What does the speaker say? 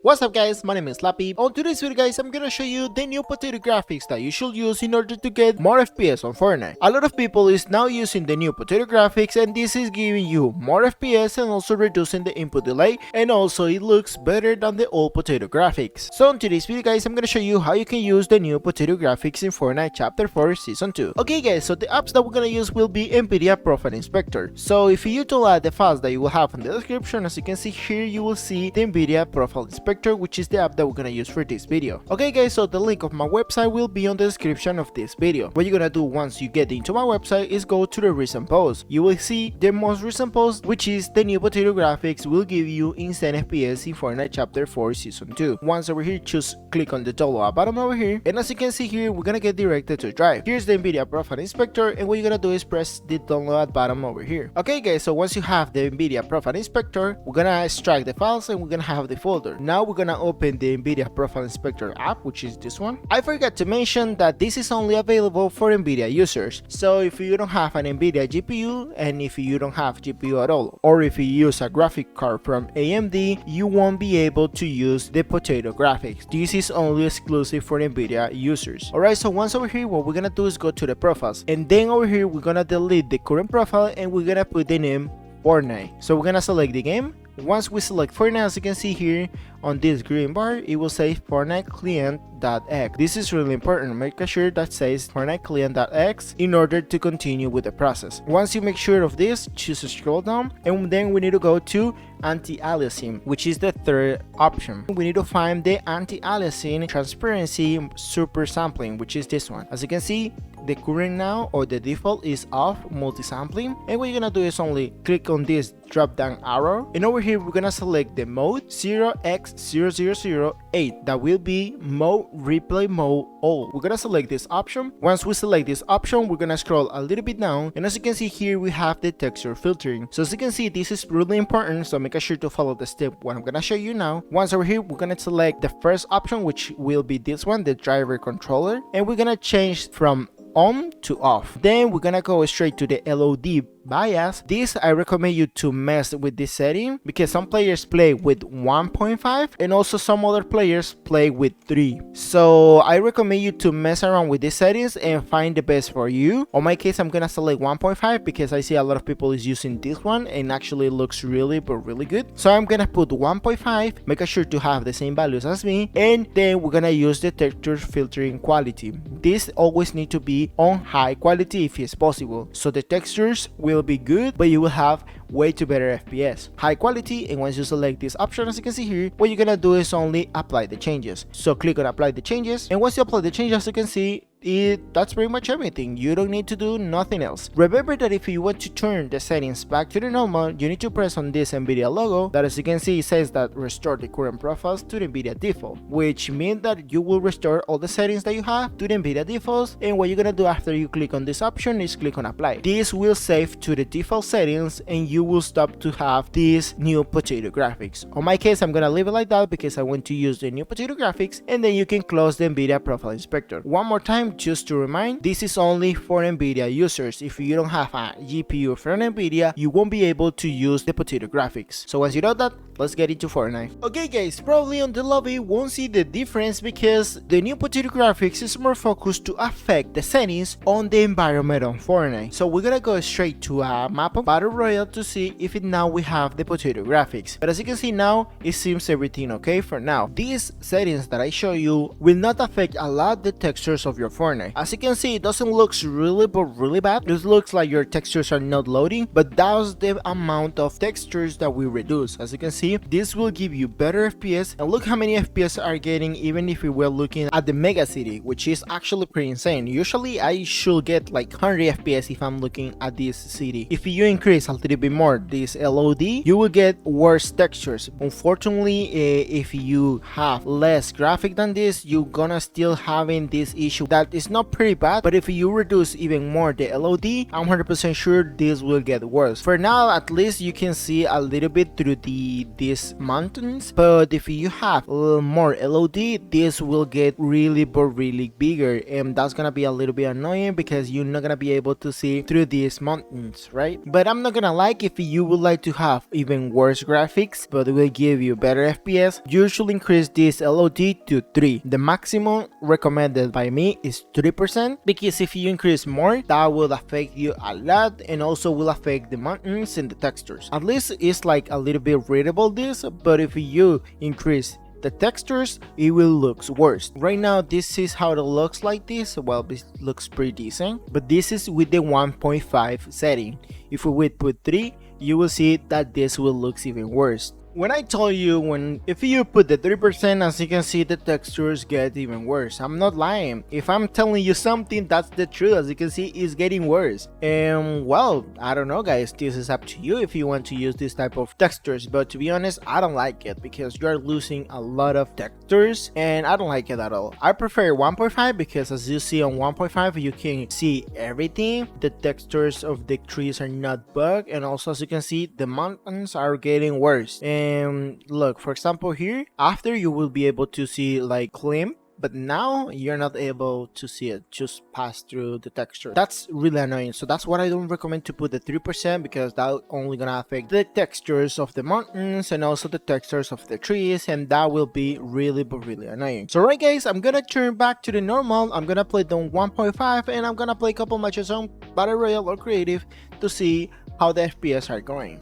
What's up guys, my name is Slapi. On today's video guys, I'm gonna show you the new potato graphics that you should use in order to get more FPS on Fortnite. A lot of people is now using the new potato graphics and this is giving you more FPS and also reducing the input delay, and also it looks better than the old potato graphics. So in today's video guys, I'm gonna show you how you can use the new potato graphics in Fortnite Chapter 4 Season 2. Okay guys, so the apps that we're gonna use will be NVIDIA Profile Inspector. So if you utilize the files that you will have in the description, as you can see here, you will see the NVIDIA Profile Inspector, which is the app that we're gonna use for this video. Okay guys, so the link of my website will be on the description of this video. What you're gonna do once you get into my website is go to the recent post. You will see the most recent post, which is the new potato graphics will give you insane FPS in Fortnite Chapter 4 Season 2. Once over here, just click on the download button over here, and as you can see here, we're gonna get directed to Drive. Here's the NVIDIA Profile Inspector, and what you're gonna do is press the download button over here. Okay guys, so once you have the NVIDIA Profile Inspector, we're gonna extract the files and we're gonna have the folder. Now we're gonna open the NVIDIA Profile Inspector app, which is this one. I forgot to mention that this is only available for NVIDIA users. So if you don't have an NVIDIA GPU, and if you don't have GPU at all, or if you use a graphic card from AMD, you won't be able to use the potato graphics. This is only exclusive for NVIDIA users. Alright, so once over here, what we're gonna do is go to the profiles, and then over here we're gonna delete the current profile and we're gonna put the name Fortnite. So we're gonna select the game. Once we select Fortnite, as you can see here on this green bar, it will say Fortnite client.exe. This is really important. Make sure that says Fortnite client.exe in order to continue with the process. Once you make sure of this, choose to scroll down, and then we need to go to anti-aliasing, which is the third option. We need to find the anti-aliasing transparency super sampling, which is this one. As you can see, the current now or the default is off multi-sampling, and what you're gonna do is only click on this drop down arrow, and over here we're gonna select the mode 0x0008. That will be mode replay mode all. We're gonna select this option. Once we select this option, we're gonna scroll a little bit down, and as you can see here, we have the texture filtering. So as you can see, this is really important, so make sure to follow the step what I'm gonna show you now. Once over here, we're gonna select the first option, which will be this one, the driver controller, and we're gonna change from on to off. Then we're gonna go straight to the LOD bias. This I recommend you to mess with this setting because some players play with 1.5 and also some other players play with 3. So I recommend you to mess around with these settings and find the best for you. On my case, I'm gonna select 1.5 because I see a lot of people is using this one and actually looks really good. So I'm gonna put 1.5, make sure to have the same values as me, and then we're gonna use the texture filtering quality. This always need to be on high quality if it's possible, so the textures will be good but you will have way too better FPS. High quality, and once you select this option, as you can see here, what you're gonna do is only apply the changes. So click on apply the changes, and once you apply the changes, as you can see, that's pretty much everything. You don't need to do nothing else. Remember that if you want to turn the settings back to the normal, you need to press on this NVIDIA logo that, as you can see, it says that restore the current profiles to the NVIDIA default, which means that you will restore all the settings that you have to the NVIDIA defaults. And what you're gonna do after you click on this option is click on apply. This will save to the default settings and you will stop to have these new potato graphics. On my case, I'm gonna leave it like that because I want to use the new potato graphics, and then you can close the NVIDIA Profile Inspector. One more time, just to remind, this is only for NVIDIA users. If you don't have a GPU from NVIDIA, you won't be able to use the potato graphics. So once you know that, let's get into Fortnite. Okay guys, probably on the lobby won't see the difference because the new potato graphics is more focused to affect the settings on the environment on Fortnite. So we're gonna go straight to a map of Battle Royale to see if now we have the potato graphics. But as you can see now, it seems everything okay for now. These settings that I show you will not affect a lot the textures of your Fortnite. As you can see, it doesn't look really bad. It looks like your textures are not loading, but that's the amount of textures that we reduce. As you can see, this will give you better FPS, and look how many FPS are getting even if we were looking at the mega city, which is actually pretty insane. Usually I should get like 100 FPS if I'm looking at this city. If you increase a little bit more this LOD, you will get worse textures. Unfortunately, if you have less graphic than this, you're gonna still having this issue that fact, it's not pretty bad, but if you reduce even more the LOD, I'm 100% sure this will get worse. For now, at least you can see a little bit through these mountains, but if you have a little more LOD, this will get really bigger, and that's gonna be a little bit annoying because you're not gonna be able to see through these mountains, right? But I'm not gonna lie, if you would like to have even worse graphics but it will give you better FPS, you should increase this LOD to 3. The maximum recommended by me is 3%, because if you increase more, that will affect you a lot and also will affect the mountains and the textures. At least it's like a little bit readable this, but if you increase the textures, it will look worse. Right now this is how it looks like this. Well, this looks pretty decent, but this is with the 1.5 setting. If we would put 3, you will see that this will look even worse. When I told you, if you put the 3%, as you can see, the textures get even worse. I'm not lying. If I'm telling you something, that's the truth. As you can see, it's getting worse. And well, I don't know guys, this is up to you if you want to use this type of textures, but to be honest, I don't like it because you're losing a lot of textures and I don't like it at all. I prefer 1.5 because as you see on 1.5 you can see everything. The textures of the trees are not bugged, and also as you can see, the mountains are getting worse. And look, for example, here after you will be able to see like climb, but now you're not able to see it, just pass through the texture. That's really annoying. So that's what I don't recommend to put the 3%, because that only gonna affect the textures of the mountains and also the textures of the trees, and that will be really annoying. So right guys, I'm gonna turn back to the normal. I'm gonna play the 1.5 and I'm gonna play a couple matches on battle royale or creative to see how the FPS are going.